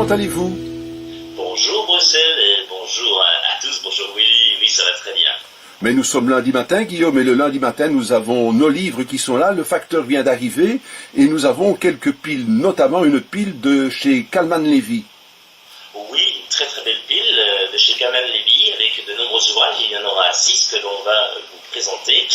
comment allez-vous? Bonjour Bruxelles et bonjour à tous, bonjour Willy, oui ça va très bien. Mais nous sommes lundi matin, Guillaume, et le lundi matin, nous avons nos livres qui sont là, le facteur vient d'arriver, et nous avons quelques piles, notamment une pile de chez Calman Levy. Oui, une très très belle pile de chez Calman Levy, avec de nombreux ouvrages, il y en aura 6 que l'on va vous présenter,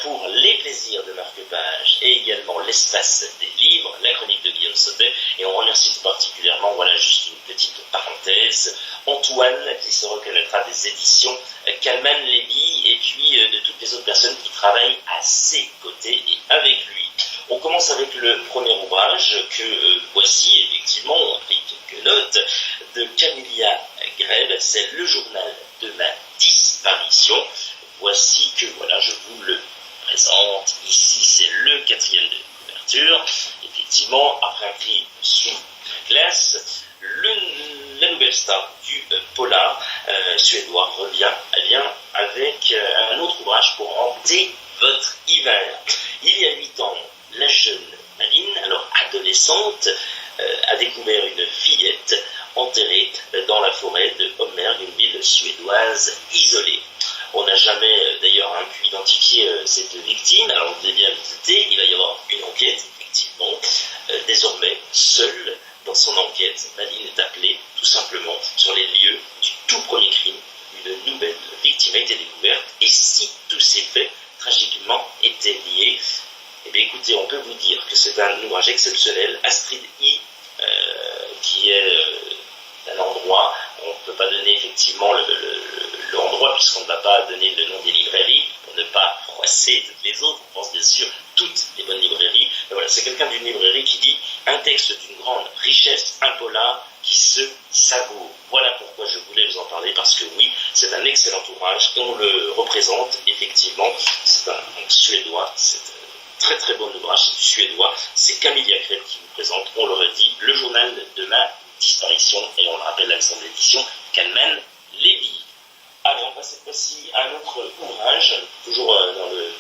pour les plaisirs de marque-page, et également l'espace des livres, la chronique de Guillaume Sautet, et on remercie tout particulièrement, voilà juste une petite parenthèse, Antoine, qui se reconnaîtra des éditions Calman Levy, et puis de toutes les autres personnes qui travaillent à ses côtés et avec lui. On commence avec le premier ouvrage que voici, effectivement, on a pris quelques notes, de Camélia Greb, c'est le journal de ma disparition. Voici que, voilà, je vous le présente. Ici, c'est le 4e de couverture. Effectivement, après un cri sous la glace, la nouvelle star du polar suédois revient avec un autre ouvrage pour hanter votre hiver. Il y a 8 ans, la jeune Maline, alors adolescente, a découvert une fillette enterrée dans la forêt de Hommerg, une ville suédoise isolée. On n'a jamais d'ailleurs pu identifier cette victime, alors on devait bien visiter, il va y avoir une enquête, effectivement. Désormais, seule dans son enquête, Maline est appelée tout simplement sur les lieux du tout premier crime. Une nouvelle victime a été découverte, et si tous ces faits tragiquement étaient liés, eh bien écoutez, on peut vous dire que c'est un ouvrage exceptionnel. Astrid I, qui est un endroit, on ne peut pas donner effectivement l'endroit puisqu'on ne va pas donner le nom des librairies pour ne pas froisser toutes les autres. On pense bien sûr toutes les bonnes librairies. Mais voilà, c'est quelqu'un d'une librairie qui dit un texte d'une grande richesse, un polar qui se savoure. Voilà pourquoi je voulais vous en parler, parce que oui, c'est un excellent ouvrage et on le représente effectivement. C'est un suédois, c'est très très bon ouvrage, c'est du suédois. C'est Camélia Greb qui vous présente, on le redit, le journal de ma disparition, et on le rappelle, la maison d'édition Calman Levy. Allez, on va cette fois-ci à un autre ouvrage, toujours dans le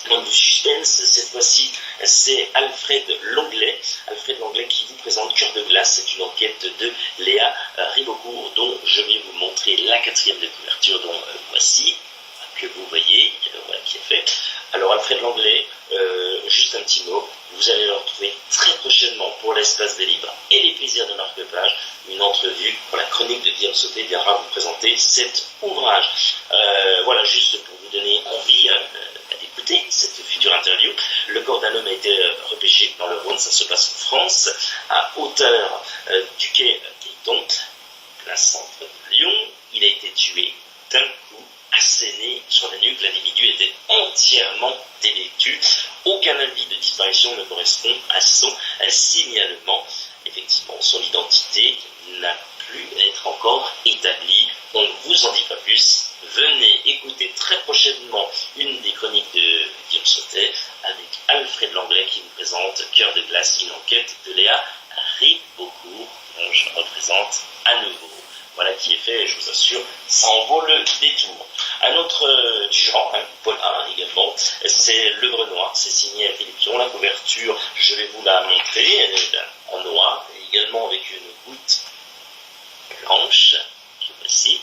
monde du suspense. Cette fois-ci, c'est Alfred Langlais. Alfred Langlais qui vous présente Cœur de glace. C'est une enquête de Léa Ribocourt, dont je vais vous montrer la 4e de couverture, dont voici, que vous voyez, voilà, qui est fait. Alors Alfred Langlais, juste un petit mot, vous allez le retrouver très prochainement pour l'espace des livres et les plaisirs de marque-page, une entrevue pour la chronique de Guillaume Sautet viendra vous présenter cet ouvrage. Voilà, juste pour vous donner envie d'écouter cette future interview, le corps d'un homme a été repêché dans le Rhône, ça se passe en France, à hauteur du quai Cailleton, plein centre de Lyon. Il a été tué d'un coup asséné sur la nuque. L'individu était entièrement dévêtu. Aucun avis de disparition ne correspond à son signalement. Effectivement, son identité n'a plus à être encore établie. On ne vous en dit pas plus. Venez écouter très prochainement une des chroniques de Guillaume Sautet avec Alfred Langlais qui vous présente Cœur de glace, une enquête de Léa Ribocourt, dont je représente à nouveau. Voilà qui est fait, et je vous assure, ça en vaut le détour. Un autre du genre, polar également, c'est L'œuvre noire, c'est signé à Philippe Pion. La couverture, je vais vous la montrer, elle est en noir, et également avec une goutte blanche, que voici.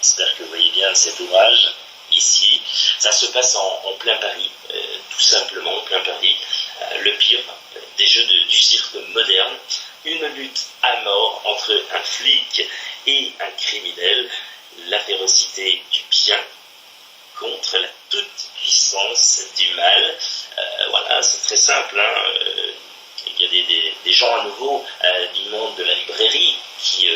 J'espère que vous voyez bien cet ouvrage ici. Ça se passe en plein Paris, tout simplement, en plein Paris. Le pire des jeux du cirque moderne. Une lutte à mort entre un flic et un criminel, la férocité du bien contre la toute-puissance du mal. Voilà, c'est très simple. Il y a des gens à nouveau du monde de la librairie qui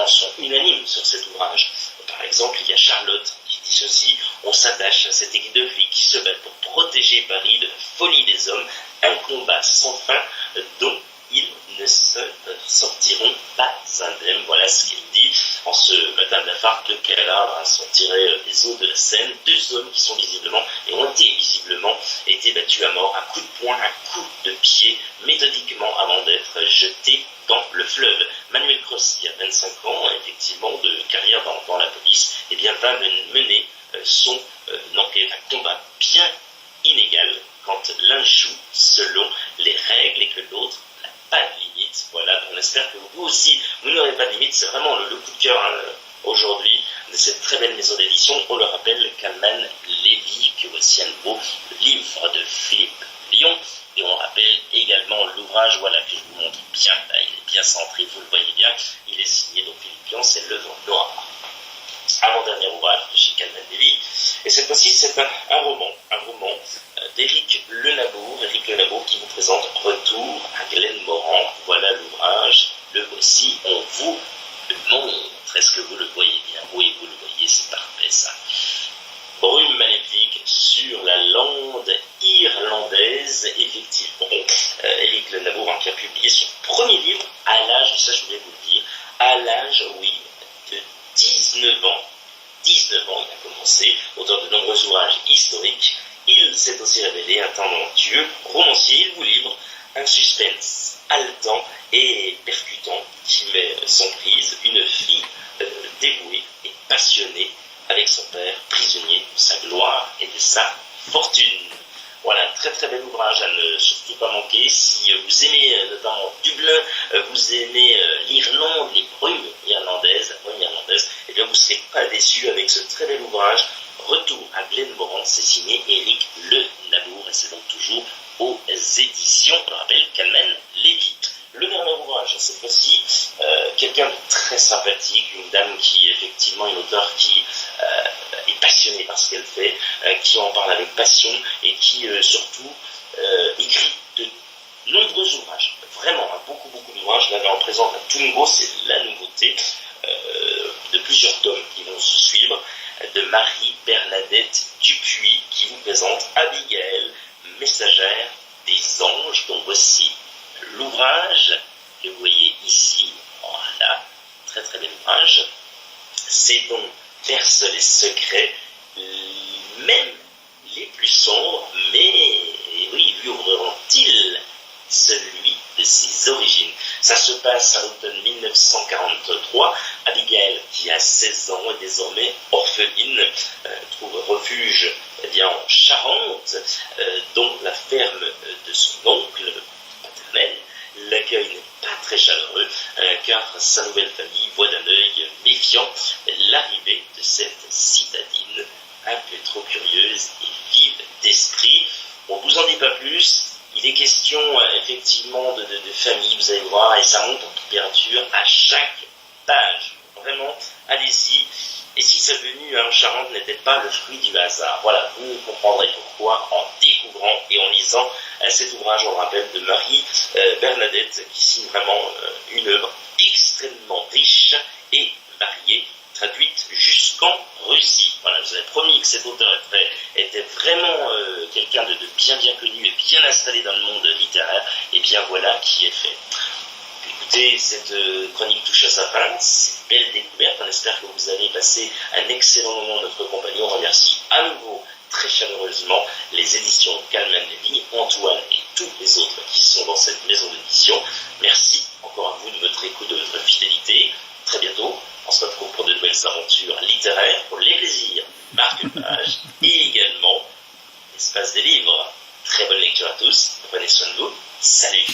sont unanimes sur cet ouvrage. Par exemple, il y a Charlotte qui dit ceci: on s'attache à cette équipe de flics qui se battent pour protéger Paris de la folie des hommes, un combat sans fin dont ils ne se sortiront pas indemnes. Voilà ce qu'il dit. En ce matin de la Farce, 2 cadavres sont tirés des eaux de la Seine. 2 hommes qui sont visiblement, et ont été visiblement, été battus à mort, à coups de poing, à coups de pied, méthodiquement avant d'être jetés dans le fleuve. Manuel Cross, qui a 25 ans, effectivement, de carrière dans la police, eh bien, va mener son enquête, un combat bien inégal quand l'un joue selon les règles et que l'autre n'a pas de limite. Voilà, on espère que vous aujourd'hui de cette très belle maison d'édition. On le rappelle, Kalman Levy, que voici un nouveau livre de Philippe Lyon. Et on rappelle également l'ouvrage, voilà, que je vous montre bien, là, il est bien centré, vous le voyez bien, il est signé, donc Philippe Lyon, c'est l'œuvre noire. Avant-dernier ouvrage de chez Kalman Levy. Et cette fois-ci, c'est un roman d'Éric Lenabour, qui vous présente Retour à Glenmoran. Voilà l'ouvrage, le voici, on vous le montre. Est-ce que vous le voyez bien? Oui, vous le voyez, c'est parfait ça. Brume maléfique sur la lande irlandaise, effectivement. Éric Lenabour, qui a publié son premier livre à l'âge, ça je voulais vous le dire, à l'âge, oui, de 19 ans. 19 ans, il a commencé, auteur de nombreux ouvrages historiques. Il s'est aussi révélé un talentueux romancier. Il vous livre un suspense haletant et percutant qui met sans prise une fille dévouée et passionnée avec son père, prisonnier de sa gloire et de sa fortune. Voilà, un très très bel ouvrage à ne surtout pas manquer. Si vous aimez notamment Dublin, vous aimez l'Irlande, les brumes irlandaises, eh bien vous ne serez pas déçus avec ce très bel ouvrage. Retour à Glenmoran, c'est signé Éric Lenabour et c'est donc toujours aux éditions, on le rappelle, Kalman Levy. Le dernier ouvrage, cette fois-ci, quelqu'un de très sympathique, une dame qui, effectivement, une auteure qui est passionnée par ce qu'elle fait, qui en parle avec passion et qui, surtout, écrit de nombreux ouvrages. Vraiment, beaucoup d'ouvrages. Là, on présente un tout nouveau, c'est la nouveauté de plusieurs tomes qui vont se suivre, de Marie-Bernadette Dupuis, qui vous présente Abigail, messagère des anges, dont voici l'ouvrage que vous voyez ici. Voilà, très très bel ouvrage. C'est donc perce les secrets, même les plus sombres, mais oui, lui ouvriront-ils celui de ses origines. Ça se passe à l'automne 1943. Abigail, qui a 16 ans, est désormais orpheline, trouve refuge en Charente, dont la ferme de son oncle paternel. L'accueil n'est pas très chaleureux, car sa nouvelle famille voit d'un œil méfiant l'arrivée de cette citadine un peu trop curieuse et vive d'esprit. On ne vous en dit pas plus. Il est question effectivement de famille, vous allez voir, et ça monte en température à chaque page. Vraiment, allez-y. Et si sa venue en Charente n'était pas le fruit du hasard, voilà, vous comprendrez pourquoi en découvrant et en lisant cet ouvrage, on le rappelle, de Marie-Bernadette, qui signe vraiment une œuvre extrêmement riche et variée, traduite jusqu'en Russie. Voilà, je vous avais promis que cet auteur était vraiment quelqu'un de bien connu et bien installé dans le monde littéraire, et bien voilà qui est fait. Écoutez, cette chronique touche à sa fin, c'est une belle découverte, on espère que vous avez passé un excellent moment de notre compagnie. On remercie à nouveau très chaleureusement les éditions Kalman Levy, Antoine et tous les autres qui sont dans cette maison d'édition. Merci encore à vous de votre écoute, de votre fidélité. Très bientôt, on se retrouve pour de nouvelles aventures littéraires, pour les plaisirs, marque-page et également l'espace des livres. Très bonne lecture à tous, prenez soin de vous, salut!